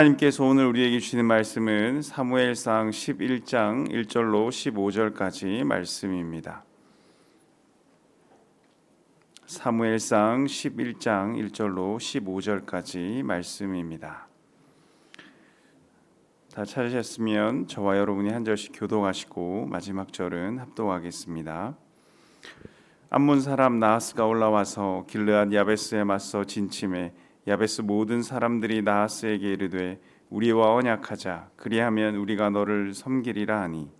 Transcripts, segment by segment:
하나님께서 오늘 우리에게 주시는 말씀은 사무엘상 11장 1절로 15절까지 말씀입니다. 사무엘상 11장 1절로 15절까지 말씀입니다. 다 찾으셨으면 저와 여러분이 한 절씩 교독하시고 마지막 절은 합독하겠습니다. 암몬 사람 나하스가 올라와서 길르앗 야베스에 맞서 진침해 야베스 모든 사람들이 나하스에게 이르되 우리와 언약하자 그리하면 우리가 너를 섬기리라 하니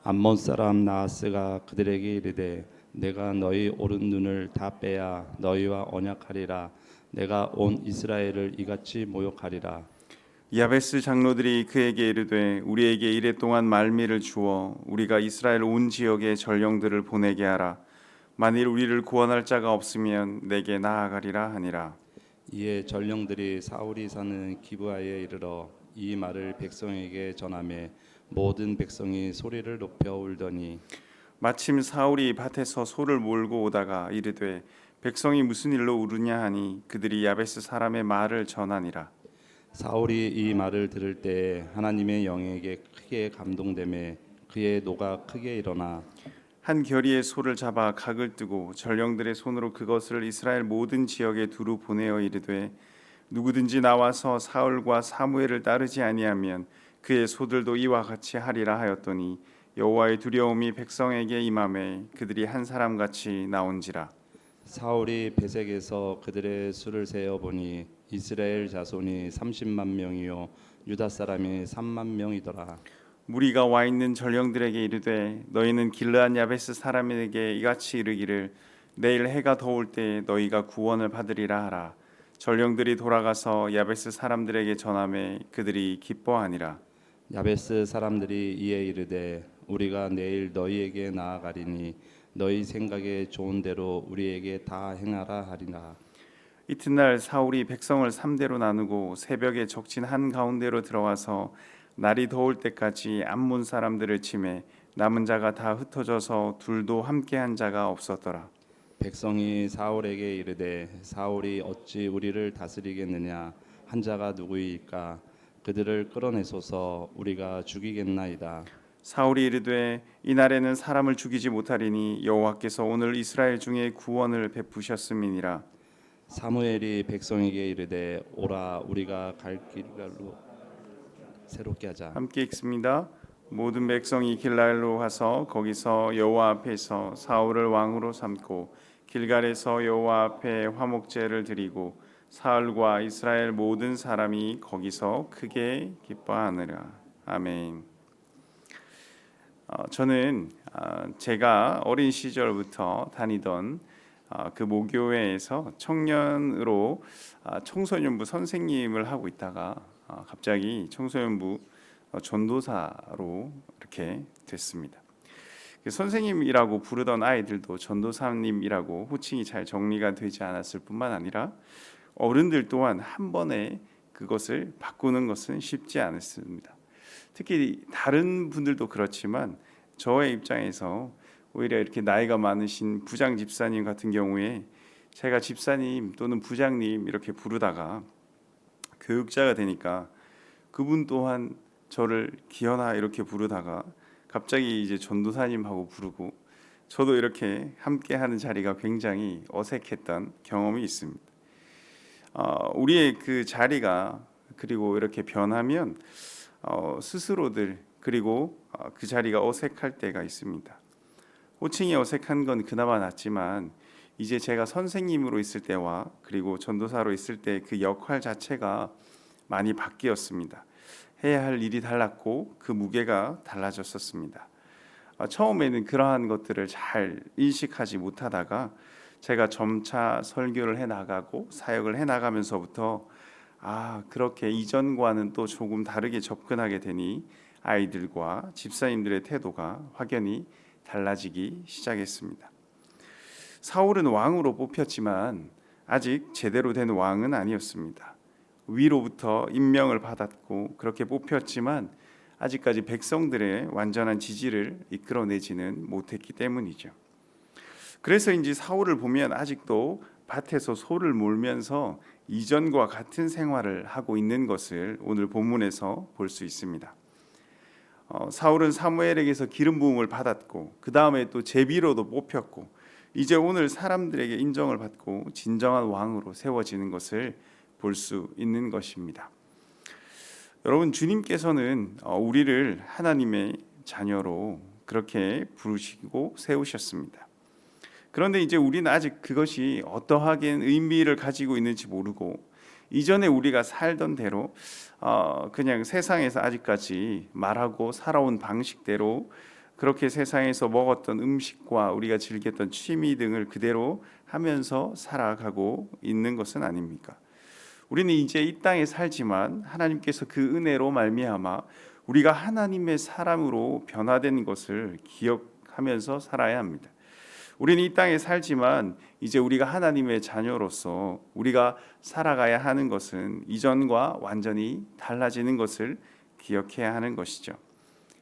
암몬 사람 나하스가 그들에게 이르되 내가 너희 오른 눈을 다 빼야 너희와 언약하리라. 내가 온 이스라엘을 이같이 모욕하리라. 야베스 장로들이 그에게 이르되 우리에게 이랫동안 말미를 주어 우리가 이스라엘 온 지역에 전령들을 보내게 하라. 만일 우리를 구원할 자가 없으면 내게 나아가리라 하니라. 이에 전령들이 사울이 사는 기브아에 이르러 이 말을 백성에게 전하매 모든 백성이 소리를 높여 울더니 마침 사울이 밭에서 소를 몰고 오다가 이르되 백성이 무슨 일로 울으냐 하니 그들이 야베스 사람의 말을 전하니라. 사울이 이 말을 들을 때에 하나님의 영에게 크게 감동되매 그의 노가 크게 일어나 한 결의의 소를 잡아 각을 뜨고 전령들의 손으로 그것을 이스라엘 모든 지역에 두루 보내어 이르되 누구든지 나와서 사울과 사무엘을 따르지 아니하면 그의 소들도 이와 같이 하리라 하였더니 여호와의 두려움이 백성에게 임하매 그들이 한 사람같이 나온지라. 사울이 베색에서 그들의 수를 세어 보니 이스라엘 자손이 30만 명이요 유다 사람이 3만 명이더라. 무리가 와 있는 전령들에게 이르되 너희는 길르앗 야베스 사람에게 이같이 이르기를 내일 해가 더울 때 너희가 구원을 받으리라 하라. 전령들이 돌아가서 야베스 사람들에게 전하매 그들이 기뻐하니라. 야베스 사람들이 이에 이르되 우리가 내일 너희에게 나아가리니 너희 생각에 좋은 대로 우리에게 다 행하라 하리라. 이튿날 사울이 백성을 3대로 나누고 새벽에 적진 한 가운데로 들어와서 날이 더울 때까지 암몬 사람들을 치매 남은 자가 다 흩어져서 둘도 함께한 자가 없었더라. 백성이 사울에게 이르되 사울이 어찌 우리를 다스리겠느냐 한 자가 누구이까 그들을 끌어내소서 우리가 죽이겠나이다. 사울이 이르되 이날에는 사람을 죽이지 못하리니 여호와께서 오늘 이스라엘 중에 구원을 베푸셨음이니라. 사무엘이 백성에게 이르되 오라 우리가 갈 길갈로 새롭게 하자. 함께 읽습니다. 모든 백성이 길갈로 가서 거기서 여호와 앞에서 사울을 왕으로 삼고 길갈에서 여호와 앞에 화목제를 드리고 사울과 이스라엘 모든 사람이 거기서 크게 기뻐하느라. 아멘. 저는 제가 어린 시절부터 다니던 그 모교회에서 청년으로 청소년부 선생님을 하고 있다가 갑자기 청소년부 전도사로 이렇게 됐습니다. 그 선생님이라고 부르던 아이들도 전도사님이라고 호칭이 잘 정리가 되지 않았을 뿐만 아니라 어른들 또한 한 번에 그것을 바꾸는 것은 쉽지 않았습니다. 특히 다른 분들도 그렇지만 저의 입장에서 오히려 이렇게 나이가 많으신 부장 집사님 같은 경우에 제가 집사님 또는 부장님 이렇게 부르다가 교육자가 되니까 그분 또한 저를 기현아 이렇게 부르다가 갑자기 이제 전도사님하고 부르고 저도 이렇게 함께하는 자리가 굉장히 어색했던 경험이 있습니다. 우리의 그 자리가 그리고 이렇게 변하면 스스로들 그리고 그 자리가 어색할 때가 있습니다. 호칭이 어색한 건 그나마 낫지만 이제 제가 선생님으로 있을 때와 그리고 전도사로 있을 때 그 역할 자체가 많이 바뀌었습니다. 해야 할 일이 달랐고 그 무게가 달라졌었습니다. 처음에는 그러한 것들을 잘 인식하지 못하다가 제가 점차 설교를 해나가고 사역을 해나가면서부터 그렇게 이전과는 또 조금 다르게 접근하게 되니 아이들과 집사님들의 태도가 확연히 달라지기 시작했습니다. 사울은 왕으로 뽑혔지만 아직 제대로 된 왕은 아니었습니다. 위로부터 임명을 받았고 그렇게 뽑혔지만 아직까지 백성들의 완전한 지지를 이끌어내지는 못했기 때문이죠. 그래서인지 사울을 보면 아직도 밭에서 소를 몰면서 이전과 같은 생활을 하고 있는 것을 오늘 본문에서 볼 수 있습니다. 사울은 사무엘에게서 기름 부음을 받았고 그 다음에 또 제비로도 뽑혔고 이제 오늘 사람들에게 인정을 받고 진정한 왕으로 세워지는 것을 볼 수 있는 것입니다. 여러분, 주님께서는 우리를 하나님의 자녀로 그렇게 부르시고 세우셨습니다. 그런데 이제 우리는 아직 그것이 어떠하게 의미를 가지고 있는지 모르고 이전에 우리가 살던 대로 그냥 세상에서 아직까지 말하고 살아온 방식대로 그렇게 세상에서 먹었던 음식과 우리가 즐겼던 취미 등을 그대로 하면서 살아가고 있는 것은 아닙니까? 우리는 이제 이 땅에 살지만 하나님께서 그 은혜로 말미암아 우리가 하나님의 사람으로 변화된 것을 기억하면서 살아야 합니다. 우리는 이 땅에 살지만 이제 우리가 하나님의 자녀로서 우리가 살아가야 하는 것은 이전과 완전히 달라지는 것을 기억해야 하는 것이죠.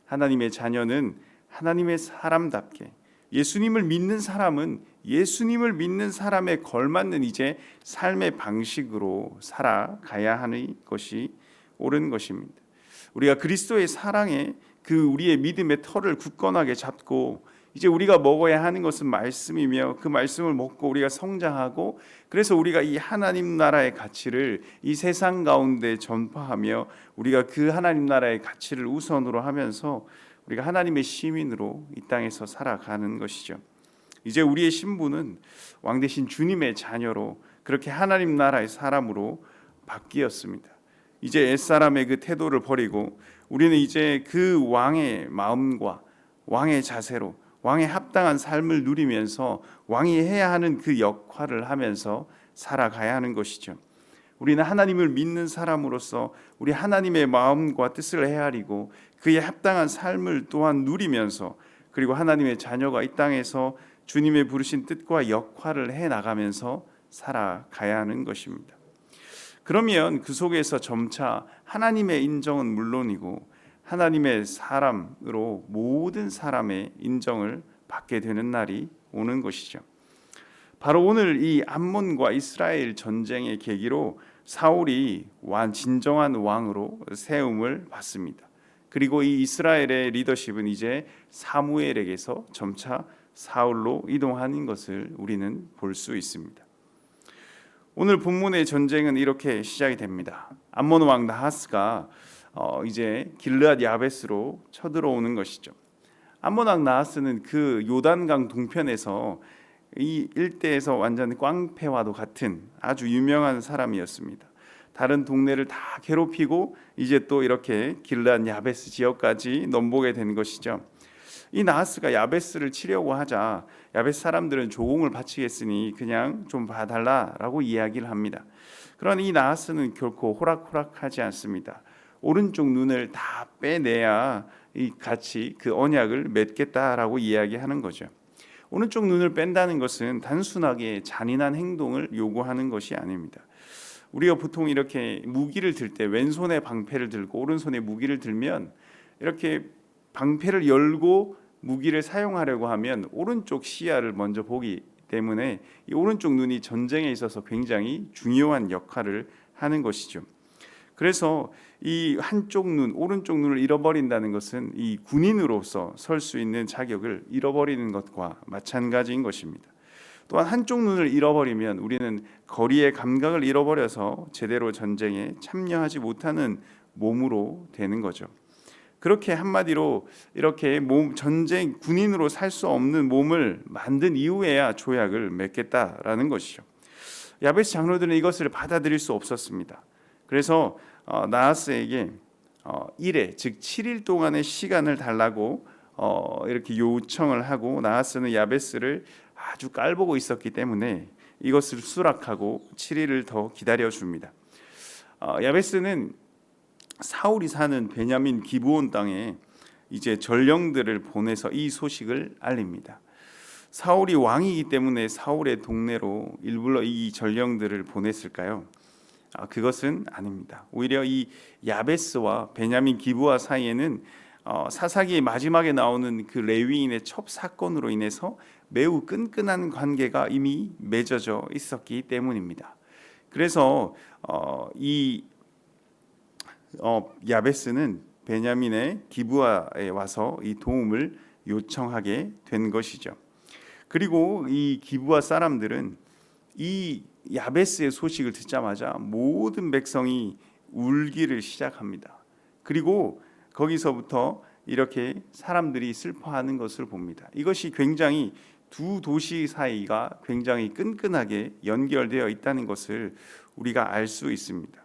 하나님의 자녀는 하나님의 사람답게, 예수님을 믿는 사람은 예수님을 믿는 사람에 걸맞는 이제 삶의 방식으로 살아가야 하는 것이 옳은 것입니다. 우리가 그리스도의 사랑에 그 우리의 믿음의 터를 굳건하게 잡고 이제 우리가 먹어야 하는 것은 말씀이며 그 말씀을 먹고 우리가 성장하고 그래서 우리가 이 하나님 나라의 가치를 이 세상 가운데 전파하며 우리가 그 하나님 나라의 가치를 우선으로 하면서 우리가 하나님의 시민으로 이 땅에서 살아가는 것이죠. 이제 우리의 신분은 왕 대신 주님의 자녀로 그렇게 하나님 나라의 사람으로 바뀌었습니다. 이제 옛사람의 그 태도를 버리고 우리는 이제 그 왕의 마음과 왕의 자세로 왕에 합당한 삶을 누리면서 왕이 해야 하는 그 역할을 하면서 살아가야 하는 것이죠. 우리는 하나님을 믿는 사람으로서 우리 하나님의 마음과 뜻을 헤아리고 그에 합당한 삶을 또한 누리면서 그리고 하나님의 자녀가 이 땅에서 주님의 부르신 뜻과 역할을 해나가면서 살아가야 하는 것입니다. 그러면 그 속에서 점차 하나님의 인정은 물론이고 하나님의 사람으로 모든 사람의 인정을 받게 되는 날이 오는 것이죠. 바로 오늘 이 암몬과 이스라엘 전쟁의 계기로 사울이 진정한 왕으로 세움을 받습니다. 그리고 이 이스라엘의 리더십은 이제 사무엘에게서 점차 사울로 이동하는 것을 우리는 볼 수 있습니다. 오늘 본문의 전쟁은 이렇게 시작이 됩니다. 암몬 왕 나하스가 이제 길르앗 야베스로 쳐들어오는 것이죠. 암몬 왕 나하스는 그 요단강 동편에서 이 일대에서 완전 꽝패와도 같은 아주 유명한 사람이었습니다. 다른 동네를 다 괴롭히고 이제 또 이렇게 길르앗 야베스 지역까지 넘보게 된 것이죠. 이 나하스가 야베스를 치려고 하자 야베스 사람들은 조공을 바치겠으니 그냥 좀 봐달라라고 이야기를 합니다. 그러나 이 나하스는 결코 호락호락하지 않습니다. 오른쪽 눈을 다 빼내야 같이 그 언약을 맺겠다라고 이야기하는 거죠. 오른쪽 눈을 뺀다는 것은 단순하게 잔인한 행동을 요구하는 것이 아닙니다. 우리가 보통 이렇게 무기를 들 때 왼손에 방패를 들고 오른손에 무기를 들면 이렇게 방패를 열고 무기를 사용하려고 하면 오른쪽 시야를 먼저 보기 때문에 이 오른쪽 눈이 전쟁에 있어서 굉장히 중요한 역할을 하는 것이죠. 그래서 이 한쪽 눈, 오른쪽 눈을 잃어버린다는 것은 이 군인으로서 설 수 있는 자격을 잃어버리는 것과 마찬가지인 것입니다. 또한 한쪽 눈을 잃어버리면 우리는 거리의 감각을 잃어버려서 제대로 전쟁에 참여하지 못하는 몸으로 되는 거죠. 그렇게 한마디로 이렇게 전쟁 군인으로 살 수 없는 몸을 만든 이후에야 조약을 맺겠다라는 것이죠. 야베스 장로들은 이것을 받아들일 수 없었습니다. 그래서 나하스에게 1회 즉 7일 동안의 시간을 달라고 이렇게 요청을 하고 나하스는 야베스를 아주 깔보고 있었기 때문에 이것을 수락하고 7일을 더 기다려 줍니다. 야베스는 사울이 사는 베냐민 기브온 땅에 이제 전령들을 보내서 이 소식을 알립니다. 사울이 왕이기 때문에 사울의 동네로 일부러 이 전령들을 보냈을까요? 그것은 아닙니다. 오히려 이 야베스와 베냐민 기브아 사이에는 사사기의 마지막에 나오는 그 레위인의 첩 사건으로 인해서 매우 끈끈한 관계가 이미 맺어져 있었기 때문입니다. 그래서 야베스는 베냐민의 기브아에 와서 이 도움을 요청하게 된 것이죠. 그리고 이 기브아 사람들은 이 야베스의 소식을 듣자마자 모든 백성이 울기를 시작합니다. 그리고 거기서부터 이렇게 사람들이 슬퍼하는 것을 봅니다. 이것이 굉장히 두 도시 사이가 굉장히 끈끈하게 연결되어 있다는 것을 우리가 알 수 있습니다.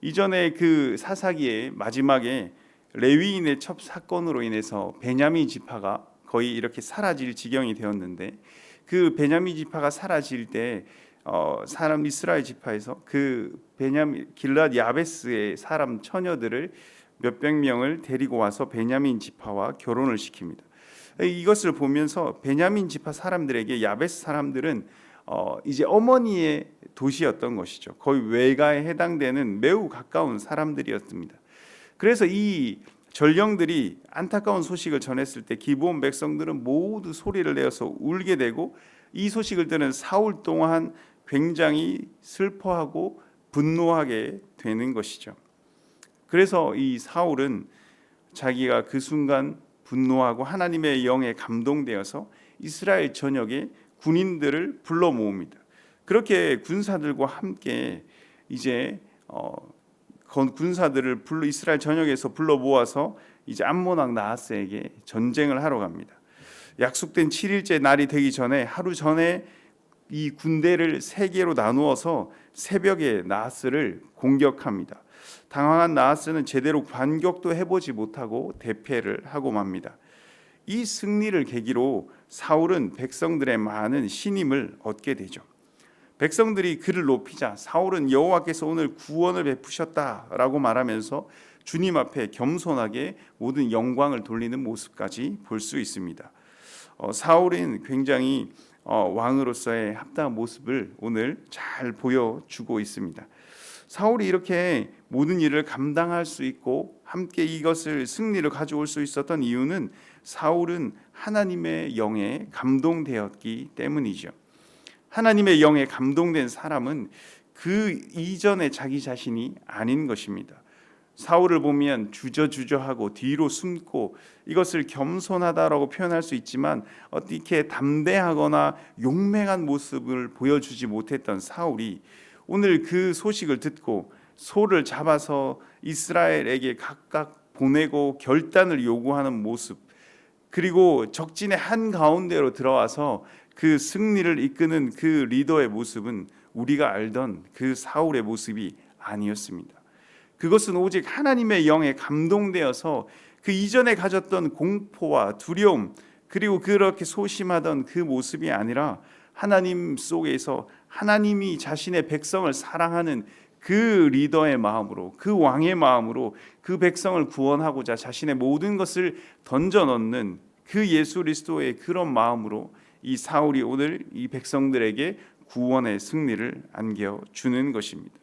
이전에 그 사사기의 마지막에 레위인의 첩 사건으로 인해서 베냐민 지파가 거의 이렇게 사라질 지경이 되었는데, 그 베냐민 지파가 사라질 때 사람 이스라엘 지파에서 그 베냐민 길랏 야베스의 사람 처녀들을 몇백 명을 데리고 와서 베냐민 지파와 결혼을 시킵니다. 이것을 보면서 베냐민 지파 사람들에게 야베스 사람들은 이제 어머니의 도시였던 것이죠. 거의 외가에 해당되는 매우 가까운 사람들이었습니다. 그래서 이 전령들이 안타까운 소식을 전했을 때 기브온 백성들은 모두 소리를 내어서 울게 되고, 이 소식을 들은 사울 또한 굉장히 슬퍼하고 분노하게 되는 것이죠. 그래서 이 사울은 자기가 그 순간 분노하고 하나님의 영에 감동되어서 이스라엘 전역에 군인들을 불러 모읍니다. 그렇게 군사들과 함께 이제 군사들을 이스라엘 전역에서 불러 모아서 이제 암몬 왕 나하스에게 전쟁을 하러 갑니다. 약속된 7일째 날이 되기 전에 하루 전에 이 군대를 세 개로 나누어서 새벽에 나하스를 공격합니다. 당황한 나하스는 제대로 반격도 해보지 못하고 대패를 하고 맙니다. 이 승리를 계기로 사울은 백성들의 많은 신임을 얻게 되죠. 백성들이 그를 높이자 사울은 여호와께서 오늘 구원을 베푸셨다라고 말하면서 주님 앞에 겸손하게 모든 영광을 돌리는 모습까지 볼 수 있습니다. 사울은 굉장히 왕으로서의 합당한 모습을 오늘 잘 보여주고 있습니다. 사울이 이렇게 모든 일을 감당할 수 있고 함께 이것을 승리를 가져올 수 있었던 이유는 사울은 하나님의 영에 감동되었기 때문이죠. 하나님의 영에 감동된 사람은 그 이전의 자기 자신이 아닌 것입니다. 사울을 보면 주저주저하고 뒤로 숨고 이것을 겸손하다라고 표현할 수 있지만 어떻게 담대하거나 용맹한 모습을 보여주지 못했던 사울이 오늘 그 소식을 듣고 소를 잡아서 이스라엘에게 각각 보내고 결단을 요구하는 모습, 그리고 적진의 한가운데로 들어와서 그 승리를 이끄는 그 리더의 모습은 우리가 알던 그 사울의 모습이 아니었습니다. 그것은 오직 하나님의 영에 감동되어서 그 이전에 가졌던 공포와 두려움, 그리고 그렇게 소심하던 그 모습이 아니라 하나님 속에서 하나님이 자신의 백성을 사랑하는 그 리더의 마음으로, 그 왕의 마음으로 그 백성을 구원하고자 자신의 모든 것을 던져 넣는 그 예수 그리스도의 그런 마음으로 이 사울이 오늘 이 백성들에게 구원의 승리를 안겨주는 것입니다.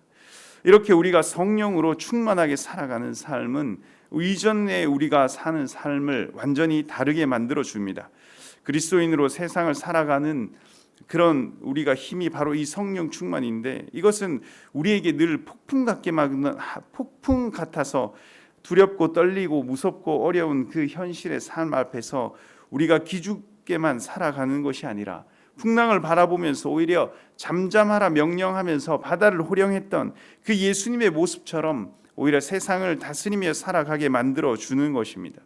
이렇게 우리가 성령으로 충만하게 살아가는 삶은 이전에 우리가 사는 삶을 완전히 다르게 만들어 줍니다. 그리스도인으로 세상을 살아가는 그런 우리가 힘이 바로 이 성령 충만인데, 이것은 우리에게 늘 폭풍 같아서 두렵고 떨리고 무섭고 어려운 그 현실의 삶 앞에서 우리가 기죽게만 살아가는 것이 아니라 풍랑을 바라보면서 오히려 잠잠하라 명령하면서 바다를 호령했던 그 예수님의 모습처럼 오히려 세상을 다스리며 살아가게 만들어 주는 것입니다.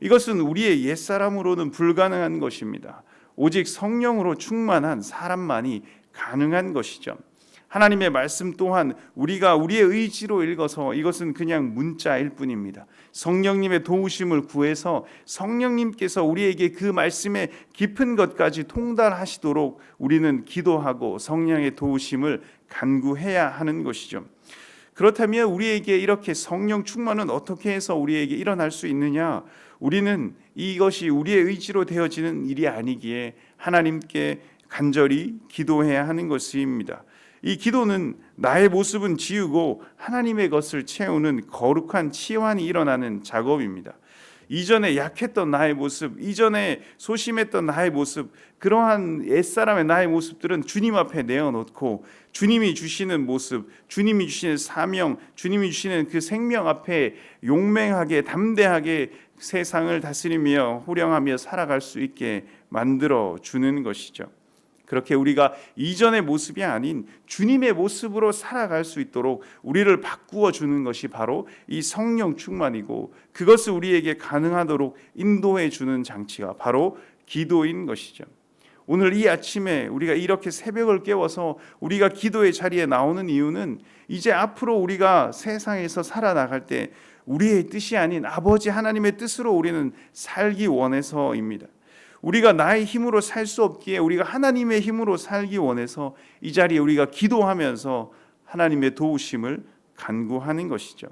이것은 우리의 옛사람으로는 불가능한 것입니다. 오직 성령으로 충만한 사람만이 가능한 것이죠. 하나님의 말씀 또한 우리가 우리의 의지로 읽어서 이것은 그냥 문자일 뿐입니다. 성령님의 도우심을 구해서 성령님께서 우리에게 그 말씀의 깊은 것까지 통달하시도록 우리는 기도하고 성령의 도우심을 간구해야 하는 것이죠. 그렇다면 우리에게 이렇게 성령 충만은 어떻게 해서 우리에게 일어날 수 있느냐? 우리는 이것이 우리의 의지로 되어지는 일이 아니기에 하나님께 간절히 기도해야 하는 것입니다. 이 기도는 나의 모습은 지우고 하나님의 것을 채우는 거룩한 치환이 일어나는 작업입니다. 이전에 약했던 나의 모습, 이전에 소심했던 나의 모습, 그러한 옛사람의 나의 모습들은 주님 앞에 내어놓고 주님이 주시는 모습, 주님이 주시는 사명, 주님이 주시는 그 생명 앞에 용맹하게 담대하게 세상을 다스리며 호령하며 살아갈 수 있게 만들어 주는 것이죠. 그렇게 우리가 이전의 모습이 아닌 주님의 모습으로 살아갈 수 있도록 우리를 바꾸어 주는 것이 바로 이 성령 충만이고, 그것을 우리에게 가능하도록 인도해 주는 장치가 바로 기도인 것이죠. 오늘 이 아침에 우리가 이렇게 새벽을 깨워서 우리가 기도의 자리에 나오는 이유는 이제 앞으로 우리가 세상에서 살아나갈 때 우리의 뜻이 아닌 아버지 하나님의 뜻으로 우리는 살기 원해서입니다. 우리가 나의 힘으로 살 수 없기에 우리가 하나님의 힘으로 살기 원해서 이 자리에 우리가 기도하면서 하나님의 도우심을 간구하는 것이죠.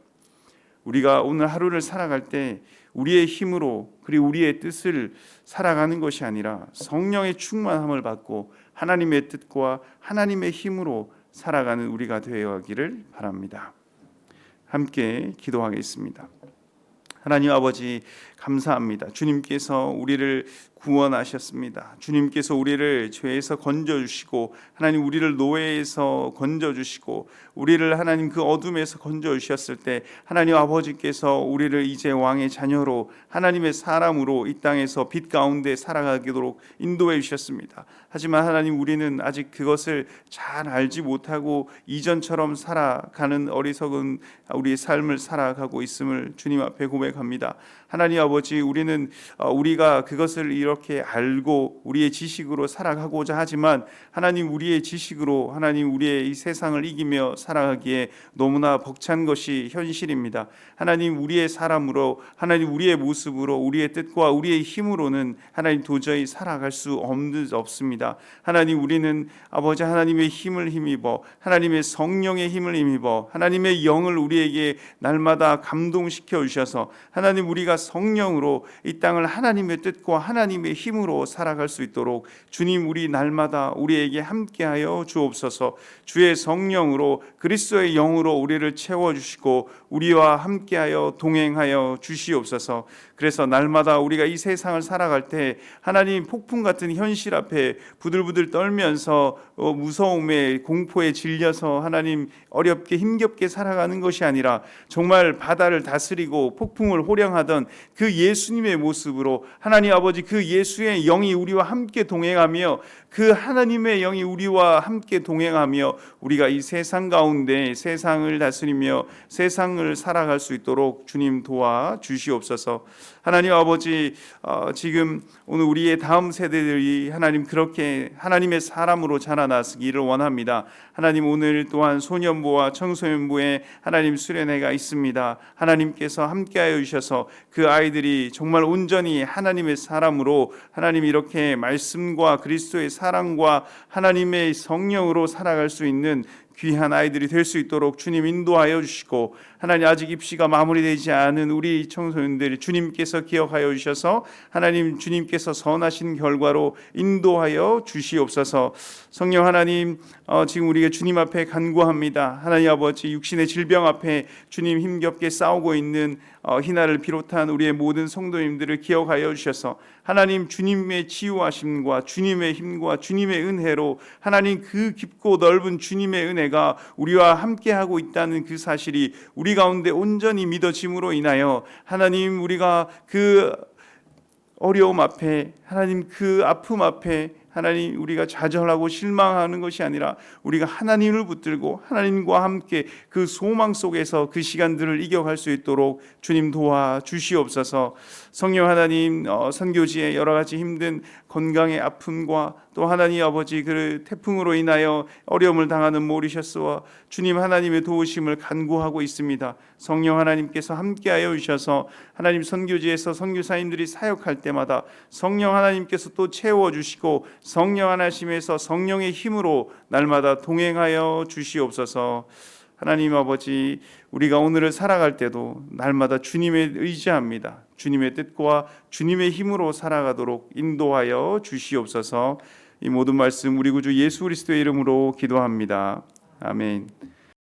우리가 오늘 하루를 살아갈 때 우리의 힘으로 그리고 우리의 뜻을 살아가는 것이 아니라 성령의 충만함을 받고 하나님의 뜻과 하나님의 힘으로 살아가는 우리가 되어가기를 바랍니다. 함께 기도하겠습니다. 하나님 아버지, 감사합니다. 주님께서 우리를 구원하셨습니다. 주님께서 우리를 죄에서 건져주시고, 하나님 우리를 노예에서 건져주시고, 우리를 하나님 그 어둠에서 건져주셨을 때 하나님 아버지께서 우리를 이제 왕의 자녀로 하나님의 사람으로 이 땅에서 빛 가운데 살아가도록 인도해 주셨습니다. 하지만 하나님, 우리는 아직 그것을 잘 알지 못하고 이전처럼 살아가는 어리석은 우리의 삶을 살아가고 있음을 주님 앞에 고백합니다. 하나님 아버지, 우리는 우리가 그것을 이렇게 알고 우리의 지식으로 살아가고자 하지만 하나님, 우리의 지식으로 하나님 우리의 이 세상을 이기며 살아가기에 너무나 벅찬 것이 현실입니다. 하나님, 우리의 사람으로 하나님 우리의 모습으로 우리의 뜻과 우리의 힘으로는 하나님 도저히 살아갈 수 없습니다. 하나님, 우리는 아버지 하나님의 힘을 힘입어 하나님의 성령의 힘을 힘입어 하나님의 영을 우리에게 날마다 감동시켜 주셔서 하나님 우리가 성령으로 이 땅을 하나님의 뜻과 하나님의 힘으로 살아갈 수 있도록 주님, 우리 날마다 우리에게 함께하여 주옵소서. 주의 성령으로 그리스도의 영으로 우리를 채워주시고 우리와 함께하여 동행하여 주시옵소서. 그래서 날마다 우리가 이 세상을 살아갈 때 하나님, 폭풍 같은 현실 앞에 부들부들 떨면서 무서움에 공포에 질려서 하나님 어렵게 힘겹게 살아가는 것이 아니라 정말 바다를 다스리고 폭풍을 호령하던 그 예수님의 모습으로 하나님 아버지, 그 예수의 영이 우리와 함께 동행하며 그 하나님의 영이 우리와 함께 동행하며 우리가 이 세상 가운데 세상을 다스리며 세상을 살아갈 수 있도록 주님 도와 주시옵소서. 하나님 아버지, 지금 오늘 우리의 다음 세대들이 하나님 그렇게 하나님의 사람으로 자라나기를 원합니다. 하나님, 오늘 또한 소년부와 청소년부에 하나님 수련회가 있습니다. 하나님께서 함께하여 주셔서 그 아이들이 정말 온전히 하나님의 사람으로 하나님 이렇게 말씀과 그리스도의 사랑과 하나님의 성령으로 살아갈 수 있는 귀한 아이들이 될 수 있도록 주님 인도하여 주시고, 하나님 아직 입시가 마무리되지 않은 우리 청소년들이 주님께서 기억하여 주셔서 하나님 주님께서 선하신 결과로 인도하여 주시옵소서. 성령 하나님, 지금 우리가 주님 앞에 간구합니다. 하나님 아버지, 육신의 질병 앞에 주님 힘겹게 싸우고 있는 희나를 비롯한 우리의 모든 성도님들을 기억하여 주셔서 하나님 주님의 치유하심과 주님의 힘과 주님의 은혜로 하나님 그 깊고 넓은 주님의 은혜가 우리와 함께하고 있다는 그 사실이 우리 가운데 온전히 믿어짐으로 인하여 하나님, 우리가 그 어려움 앞에 하나님 그 아픔 앞에 하나님 우리가 좌절하고 실망하는 것이 아니라 우리가 하나님을 붙들고 하나님과 함께 그 소망 속에서 그 시간들을 이겨갈 수 있도록 주님 도와 주시옵소서. 성령 하나님, 선교지의 여러 가지 힘든 건강의 아픔과 또 하나님 아버지 그 태풍으로 인하여 어려움을 당하는 모리셔스와 주님 하나님의 도우심을 간구하고 있습니다. 성령 하나님께서 함께하여 주셔서 하나님 선교지에서 선교사님들이 사역할 때마다 성령 하나님께서 또 채워주시고 성령 하나님에서 성령의 힘으로 날마다 동행하여 주시옵소서. 하나님 아버지, 우리가 오늘을 살아갈 때도 날마다 주님의 의지합니다. 주님의 뜻과 주님의 힘으로 살아가도록 인도하여 주시옵소서. 이 모든 말씀 우리 구주 예수 그리스도의 이름으로 기도합니다. 아멘.